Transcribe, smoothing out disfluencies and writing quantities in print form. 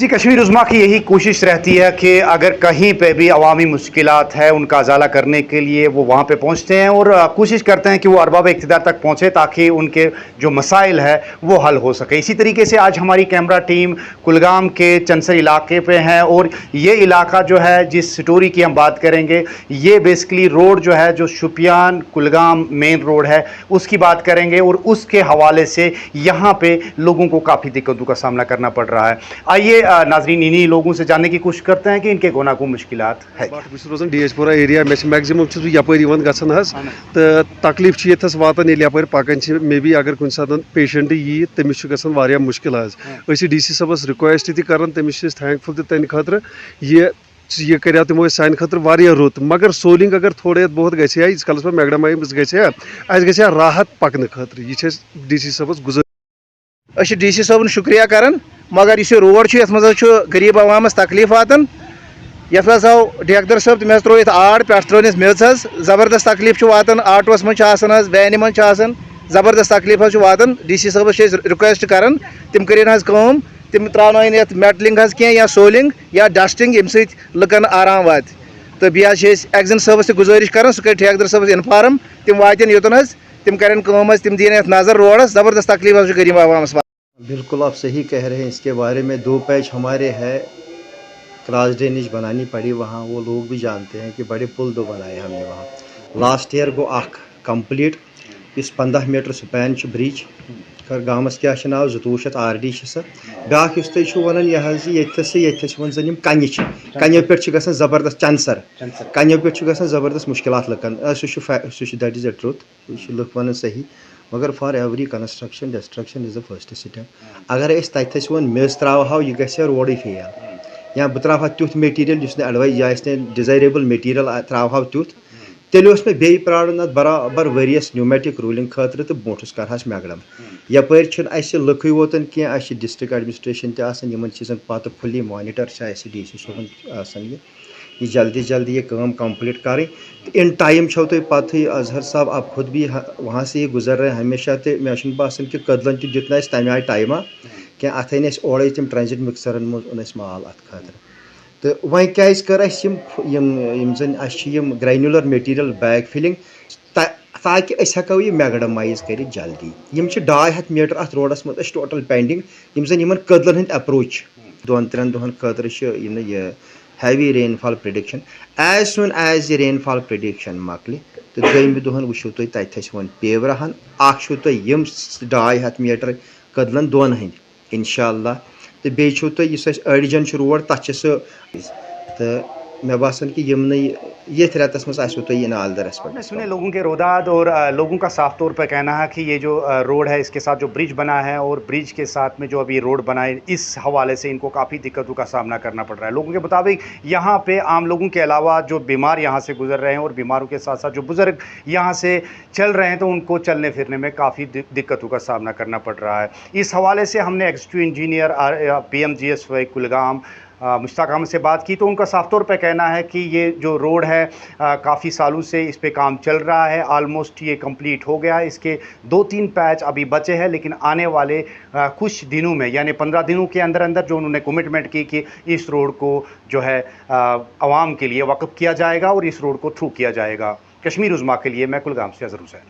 जी, कश्मीर उज़्मा की यही कोशिश रहती है कि अगर कहीं पे भी अवामी मुश्किलात है उनका अज़ाला करने के लिए वो वहाँ पे पहुँचते हैं और कोशिश करते हैं कि वो अरबाब इक़्तिदार तक पहुँचे ताकि उनके जो मसाइल है वो हल हो सके। इसी तरीके से आज हमारी कैमरा टीम कुलगाम के चंसर इलाके पे है और ये इलाका जो है जिस स्टोरी की हम बात करेंगे ये बेसिकली रोड जो है जो शुपियान कुलगाम मेन रोड है उसकी बात करेंगे और उसके हवाले से यहाँ पे लोगों को काफ़ी दिक्कतों का सामना करना पड़ रहा है। आइए नाजरीन इन्हीं लोगों से जानने की कोशिश करते हैं कि इनके गुनाह को मुश्किलात है। रोजान डीएचपुरा एरिया मे मैक्सिमम यपर तो तकलीफ ये वातान यपर पकान मे बी अगर कुछ सात पेशेंट यी तमिस गया मुश्किल डी.सी सबस रिक्वेस्ट तक तमिस थैंकफुल तन खतर ये कर तमो सान खतर रुत मगर सोलिंग अगर थोड़ा बहुत गस कल पे मैगडमाइज गस राहत पकने खतर यह डी.सी सबस गुजर डी.सी सबन शुक्रिया कर मगर इस रोड ये मज गरीब अवामस तकलीफ वातान ये आव ठेकेदार साहब तम त्रो आड़ पे त्रोनस मेज ज़बरदस्त तकलीफ वातान आटोस मज वैन मज ज़बरदस्त तकलीफ वातान डी.सी सबस रिक्वेस्ट कर तम कर तम त्रावन ये मेटलिंग या सोलिंग या डस्टिंग ये लुकन आराम वात तो बे एक्जन सबस गुजारिश कर सह कर ठेकेदार सबस इन्फॉर्म तम वातन योतन तम कर तम दिन नजर रोडस ज़बरदस्त तकलीफ गरीब अवामस। बिल्कुल आप सही कह रहे हैं। इसके बारे में 2 पैच हमारे है क्रॉस ड्रेनेज बनानी पड़ी वहाँ, वो लोग भी जानते हैं कि बड़े पुल 2 बनाए हमने वहाँ। लास्ट ईयर गो कंप्लीट इस 15 मीटर स्पैन ब्रिज कर गामस क्या नाव 2200 RD ब्या वन ये वन कन कनो पे ज़बरदस्त चंसर कनो पे ज़बरदस्त मुश्किल लुकन सह that is a truth look one सही मगर for every construction destruction is the first step. अगर तथ वन मेज त्रो यह गया रोड फेल या बह त्रा तुथ मटीरियल एडवाइज यह डिजायरेबल मटीरियल त्रा तुथ तेल मे बे प्राड़न बराबर वरियस न्यूमेटिक रूलिंग खतर तो ब्रोस कर मैगडम यपर लुक वोतन कह डिस्ट्रिक्ट एडमिनिस्ट्रेशन तन चीज़न पत फुली मॉनिटर डी.सी सबन ये जल्दी जल्दी ये काम कंप्लीट करें इन टाइम छो तो पत ही अजहर साहब आप खुद भी वहाँ से गुजर रहे हैं हमेशा तो मे बासान कि कदलन दुत तमें आय टाइमा क्या अत ओर तम ट्रांजिट मिक्सरन मन माल अत खतर तो वह क्या कर जन ग्रैनुलर मटीरियल बैग फिलिंग ताकि हेको यह मैगडमाइज कर जल्दी 200 मीटर अत रोडस मज टोटल पेंडिंग जन कदलन हंद अप्रोच 2-3 दोहन खतर heavy rainfall prediction as soon as ये रेनफॉल प्रिडिक्शन मकल तो दोम दोहन वो तुम तथ वन पेवरहन तुम 200 मीटर कदलन 2 हंद इंशाअल्लाह तो बे अड़जन रोड तथ तो मे बासान कि ये रेतस मज नालदरस पर सुने लोगों के रोदाद और लोगों का साफ तौर पर कहना है कि ये जो रोड है इसके साथ जो ब्रिज बना है और ब्रिज के साथ में जो अभी रोड बना है इस हवाले से इनको काफ़ी दिक्कतों का सामना करना पड़ रहा है। लोगों के मुताबिक यहाँ पे आम लोगों के अलावा जो बीमार यहाँ से गुजर रहे हैं और बीमारों के साथ साथ जो बुज़ुर्ग यहाँ से चल रहे हैं तो उनको चलने फिरने में काफ़ी दिक्कतों का सामना करना पड़ रहा है। इस हवाले से हमने executive engineer PMGSY Kulgam Mushtaq Ahmad से बात की तो उनका साफ तौर पर कहना है कि ये जो रोड है काफ़ी सालों से इस पे काम चल रहा है, ऑलमोस्ट ये कंप्लीट हो गया। इसके 2-3 पैच अभी बचे हैं लेकिन आने वाले कुछ दिनों में यानी 15 दिनों के अंदर अंदर जो उन्होंने कमिटमेंट की कि इस रोड को जो है आवाम के लिए वक़्फ़ किया जाएगा और इस रोड को थ्रू किया जाएगा। कश्मीर उज़्मा के लिए मैं कुलगाम से अज़हर हुसैन।